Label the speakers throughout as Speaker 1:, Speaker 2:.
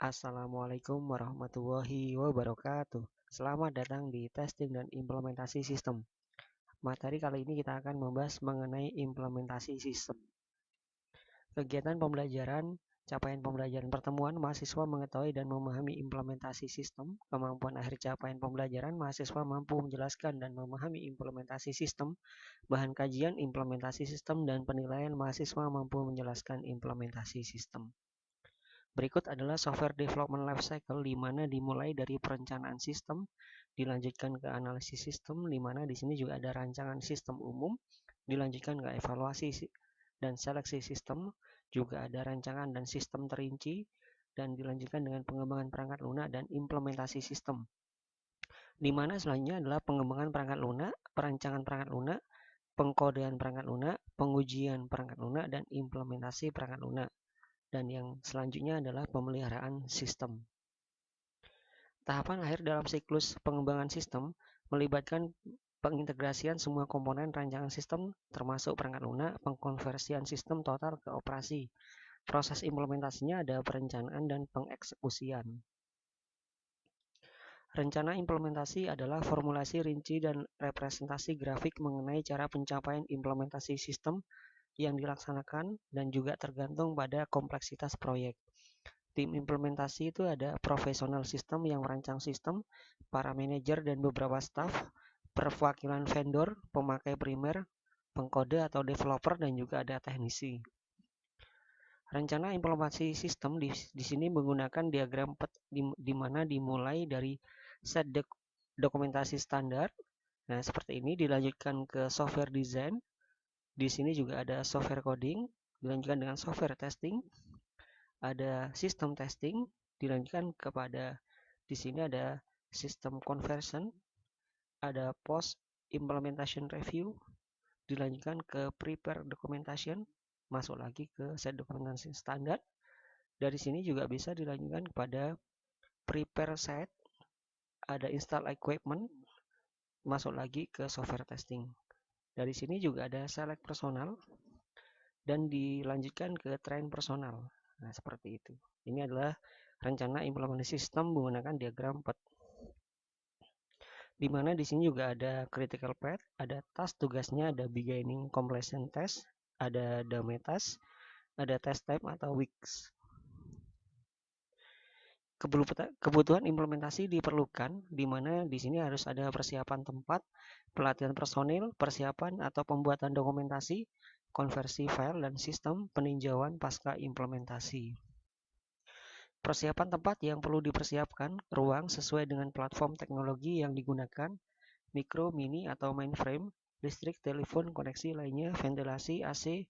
Speaker 1: Assalamualaikum warahmatullahi wabarakatuh. Selamat datang di testing dan implementasi sistem. Materi kali ini kita akan membahas mengenai implementasi sistem. Kegiatan pembelajaran, capaian pembelajaran pertemuan, mahasiswa mengetahui dan memahami implementasi sistem. Kemampuan akhir capaian pembelajaran, mahasiswa mampu menjelaskan dan memahami implementasi sistem. Bahan kajian, implementasi sistem, dan penilaian mahasiswa mampu menjelaskan implementasi sistem. Berikut adalah software development life cycle, di mana dimulai dari perencanaan sistem, dilanjutkan ke analisis sistem, di mana di sini juga ada rancangan sistem umum, dilanjutkan ke evaluasi dan seleksi sistem, juga ada rancangan dan sistem terinci, dan dilanjutkan dengan pengembangan perangkat lunak dan implementasi sistem. Di mana selanjutnya adalah pengembangan perangkat lunak, perancangan perangkat lunak, pengkodean perangkat lunak, pengujian perangkat lunak, dan implementasi perangkat lunak. Dan yang selanjutnya adalah pemeliharaan sistem. Tahapan akhir dalam siklus pengembangan sistem melibatkan pengintegrasian semua komponen rancangan sistem termasuk perangkat lunak, pengkonversian sistem total ke operasi. Proses implementasinya ada perencanaan dan pengeksekusian. Rencana implementasi adalah formulasi rinci dan representasi grafik mengenai cara pencapaian implementasi sistem yang dilaksanakan dan juga tergantung pada kompleksitas proyek. Tim implementasi itu ada profesional sistem yang merancang sistem, para manajer dan beberapa staf, perwakilan vendor, pemakai primer, pengkode atau developer, dan juga ada teknisi. Rencana implementasi sistem di sini menggunakan diagram di mana dimulai dari set dokumentasi standar. Nah, seperti ini dilanjutkan ke software design. Di sini juga ada software coding, dilanjutkan dengan software testing, ada sistem testing, dilanjutkan kepada di sini ada sistem conversion, ada post implementation review, dilanjutkan ke prepare documentation, masuk lagi ke set dokumentasi standar. Dari sini juga bisa dilanjutkan kepada prepare set, ada install equipment, masuk lagi ke software testing. Dari sini juga ada select personal dan dilanjutkan ke train personal. Nah, seperti itu. Ini adalah rencana implementasi sistem menggunakan diagram PET. Di mana di sini juga ada critical path, ada task tugasnya, ada beginning completion test, ada dummy task, ada test type atau weeks. Kebutuhan implementasi diperlukan, di mana di sini harus ada persiapan tempat, pelatihan personil, persiapan atau pembuatan dokumentasi, konversi file dan sistem peninjauan pasca implementasi. Persiapan tempat yang perlu dipersiapkan, ruang sesuai dengan platform teknologi yang digunakan, mikro, mini, atau mainframe, listrik, telepon, koneksi lainnya, ventilasi, AC,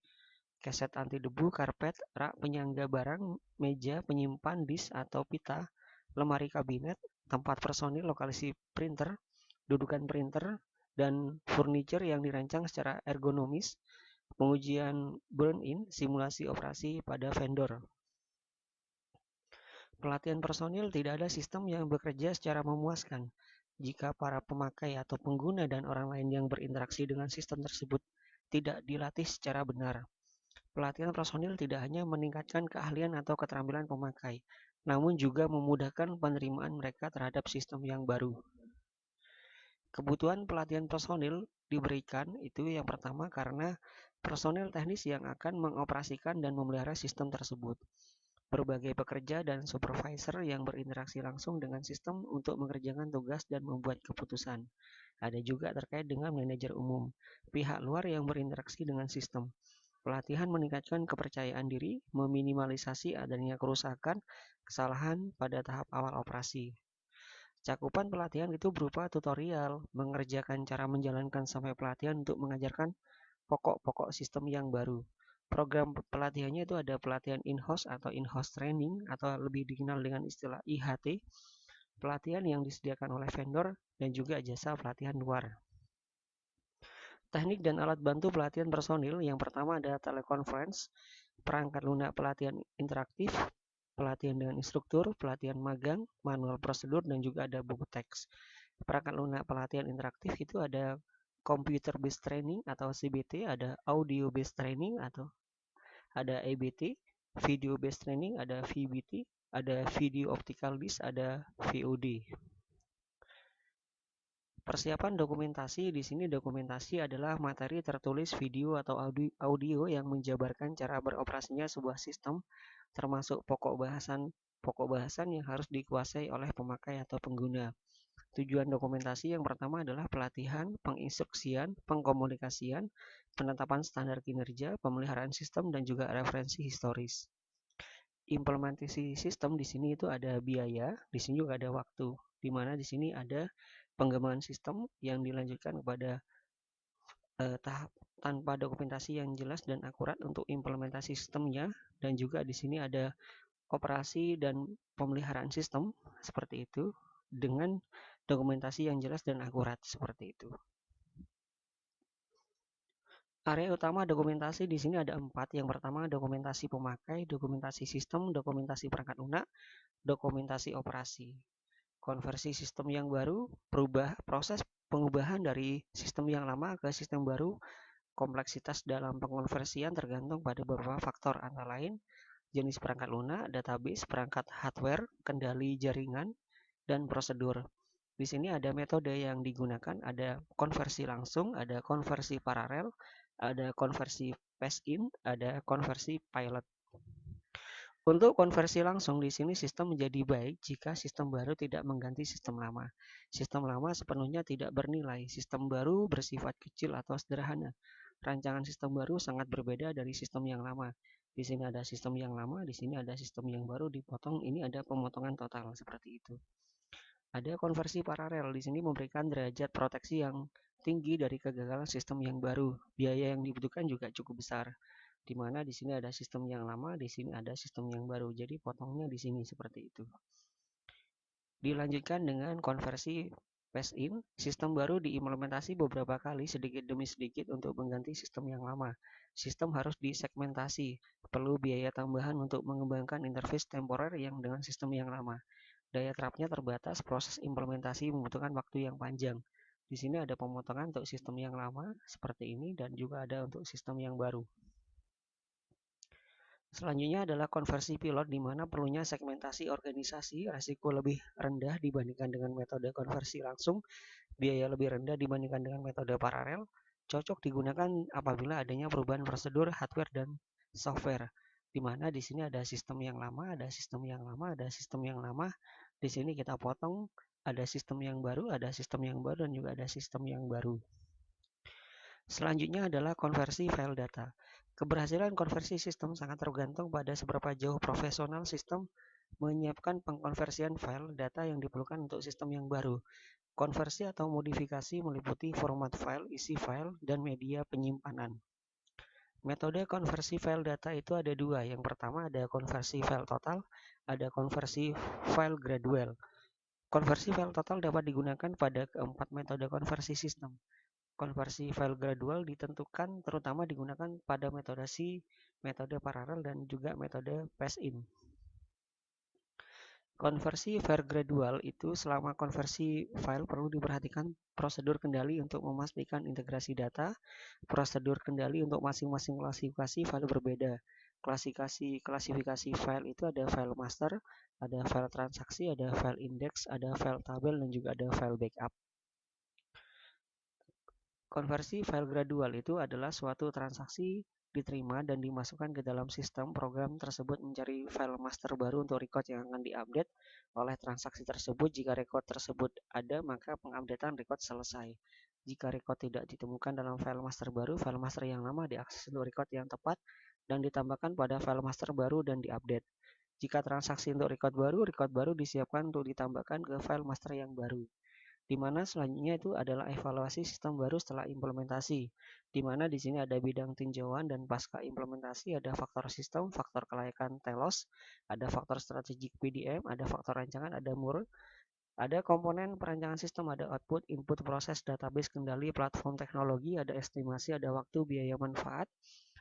Speaker 1: kaset anti debu, karpet, rak penyangga barang, meja penyimpan disk atau pita, lemari kabinet, tempat personil, lokasi printer, dudukan printer, dan furniture yang dirancang secara ergonomis, pengujian burn-in, simulasi operasi pada vendor. Pelatihan personil tidak ada sistem yang bekerja secara memuaskan jika para pemakai atau pengguna dan orang lain yang berinteraksi dengan sistem tersebut tidak dilatih secara benar. Pelatihan personil tidak hanya meningkatkan keahlian atau keterampilan pemakai, namun juga memudahkan penerimaan mereka terhadap sistem yang baru. Kebutuhan pelatihan personil diberikan itu yang pertama karena personil teknis yang akan mengoperasikan dan memelihara sistem tersebut. Berbagai pekerja dan supervisor yang berinteraksi langsung dengan sistem untuk mengerjakan tugas dan membuat keputusan. Ada juga terkait dengan manajer umum, pihak luar yang berinteraksi dengan sistem. Pelatihan meningkatkan kepercayaan diri, meminimalisasi adanya kerusakan, kesalahan pada tahap awal operasi. Cakupan pelatihan itu berupa tutorial, mengerjakan cara menjalankan sampai pelatihan untuk mengajarkan pokok-pokok sistem yang baru. Program pelatihannya itu ada pelatihan in-house atau in-house training atau lebih dikenal dengan istilah IHT, pelatihan yang disediakan oleh vendor, dan juga jasa pelatihan luar. Teknik dan alat bantu pelatihan personil yang pertama ada teleconference, perangkat lunak pelatihan interaktif, pelatihan dengan instruktur, pelatihan magang, manual prosedur, dan juga ada buku teks. Perangkat lunak pelatihan interaktif itu ada computer based training atau CBT, ada audio based training atau ada EBT, video based training ada VBT, ada video optical disc, ada VOD. Persiapan dokumentasi, di sini dokumentasi adalah materi tertulis video atau audio yang menjabarkan cara beroperasinya sebuah sistem, termasuk pokok bahasan yang harus dikuasai oleh pemakai atau pengguna. Tujuan dokumentasi yang pertama adalah pelatihan, penginstruksian, pengkomunikasian, penetapan standar kinerja, pemeliharaan sistem, dan juga referensi historis. Implementasi sistem di sini itu ada biaya, di sini juga ada waktu, di mana di sini ada pengembangan sistem yang dilanjutkan kepada tahap tanpa dokumentasi yang jelas dan akurat untuk implementasi sistemnya, dan juga di sini ada operasi dan pemeliharaan sistem seperti itu dengan dokumentasi yang jelas dan akurat seperti itu. Area utama dokumentasi di sini ada 4. Yang pertama dokumentasi pemakai, dokumentasi sistem, dokumentasi perangkat lunak, dokumentasi operasi. Konversi sistem yang baru, proses pengubahan dari sistem yang lama ke sistem baru. Kompleksitas dalam pengonversian tergantung pada beberapa faktor, antara lain jenis perangkat lunak, database, perangkat hardware, kendali jaringan, dan prosedur. Di sini ada metode yang digunakan, ada konversi langsung, ada konversi paralel, ada konversi pass-in, ada konversi pilot. Untuk konversi langsung di sini sistem menjadi baik jika sistem baru tidak mengganti sistem lama. Sistem lama sepenuhnya tidak bernilai, sistem baru bersifat kecil atau sederhana. Rancangan sistem baru sangat berbeda dari sistem yang lama. Di sini ada sistem yang lama, di sini ada sistem yang baru dipotong, ini ada pemotongan total seperti itu. Ada konversi paralel, di sini memberikan derajat proteksi yang tinggi dari kegagalan sistem yang baru. Biaya yang dibutuhkan juga cukup besar, di mana di sini ada sistem yang lama, di sini ada sistem yang baru. Jadi potongnya di sini seperti itu. Dilanjutkan dengan konversi pass-in, sistem baru diimplementasi beberapa kali sedikit demi sedikit untuk mengganti sistem yang lama. Sistem harus disegmentasi, perlu biaya tambahan untuk mengembangkan interface temporer yang dengan sistem yang lama. Daya terapnya terbatas, proses implementasi membutuhkan waktu yang panjang. Di sini ada pemotongan untuk sistem yang lama seperti ini dan juga ada untuk sistem yang baru. Selanjutnya adalah konversi pilot, di mana perlunya segmentasi organisasi, resiko lebih rendah dibandingkan dengan metode konversi langsung, biaya lebih rendah dibandingkan dengan metode paralel, cocok digunakan apabila adanya perubahan prosedur hardware dan software. Di mana di sini ada sistem yang lama, ada sistem yang lama, ada sistem yang lama. Di sini kita potong, ada sistem yang baru, ada sistem yang baru, dan juga ada sistem yang baru. Selanjutnya adalah konversi file data. Keberhasilan konversi sistem sangat tergantung pada seberapa jauh profesional sistem menyiapkan pengkonversian file data yang diperlukan untuk sistem yang baru. Konversi atau modifikasi meliputi format file, isi file, dan media penyimpanan. Metode konversi file data itu ada 2. Yang pertama ada konversi file total, ada konversi file gradual. Konversi file total dapat digunakan pada keempat metode konversi sistem. Konversi file gradual ditentukan terutama digunakan pada metode C, metode paralel, dan juga metode pass-in. Konversi file gradual itu selama konversi file perlu diperhatikan prosedur kendali untuk memastikan integrasi data, prosedur kendali untuk masing-masing klasifikasi file berbeda. Klasifikasi file itu ada file master, ada file transaksi, ada file index, ada file tabel, dan juga ada file backup. Konversi file gradual itu adalah suatu transaksi diterima dan dimasukkan ke dalam sistem. Program tersebut mencari file master baru untuk record yang akan diupdate oleh transaksi tersebut. Jika record tersebut ada, maka pengupdatean record selesai. Jika record tidak ditemukan dalam file master baru, file master yang lama diakses untuk record yang tepat dan ditambahkan pada file master baru dan diupdate. Jika transaksi untuk record baru disiapkan untuk ditambahkan ke file master yang baru. Di mana selanjutnya itu adalah evaluasi sistem baru setelah implementasi, di mana di sini ada bidang tinjauan dan pasca implementasi, ada faktor sistem, faktor kelayakan telos, ada faktor strategik PDM, ada faktor rancangan, ada MUR, ada komponen perancangan sistem, ada output, input, proses, database, kendali, platform teknologi, ada estimasi, ada waktu, biaya, manfaat,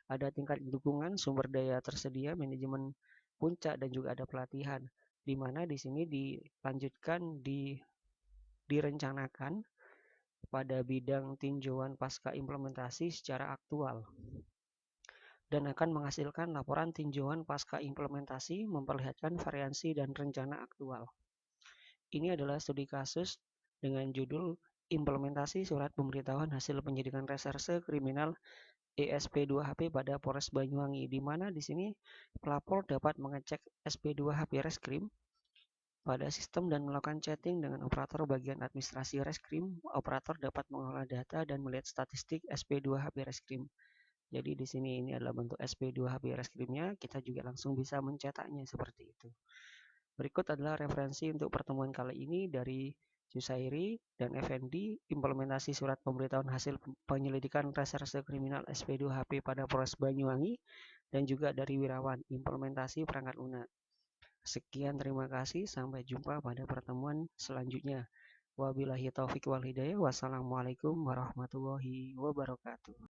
Speaker 1: ada tingkat dukungan, sumber daya tersedia, manajemen puncak, dan juga ada pelatihan, di mana di sini dilanjutkan direncanakan pada bidang tinjauan pasca implementasi secara aktual. dan akan menghasilkan laporan tinjauan pasca implementasi memperlihatkan variansi dan rencana aktual. Ini adalah studi kasus dengan judul Implementasi Surat Pemberitahuan Hasil Penyidikan Reserse Kriminal ESP2HP pada Polres Banyuwangi, di mana di sini pelapor dapat mengecek SP2HP Reskrim pada sistem dan melakukan chatting dengan operator bagian administrasi Reskrim. Operator dapat mengolah data dan melihat statistik SP2HP Reskrim. Jadi di sini ini adalah bentuk SP2HP Reskrimnya, kita juga langsung bisa mencetaknya seperti itu. Berikut adalah referensi untuk pertemuan kali ini dari Susairi dan Effendi, implementasi surat pemberitahuan hasil penyelidikan reserse kriminal SP2HP pada Polres Banyuwangi, dan juga dari Wirawan, implementasi perangkat lunak. Sekian, terima kasih, sampai jumpa pada pertemuan selanjutnya. Wabillahi taufiq wal hidayah. Wassalamualaikum warahmatullahi wabarakatuh.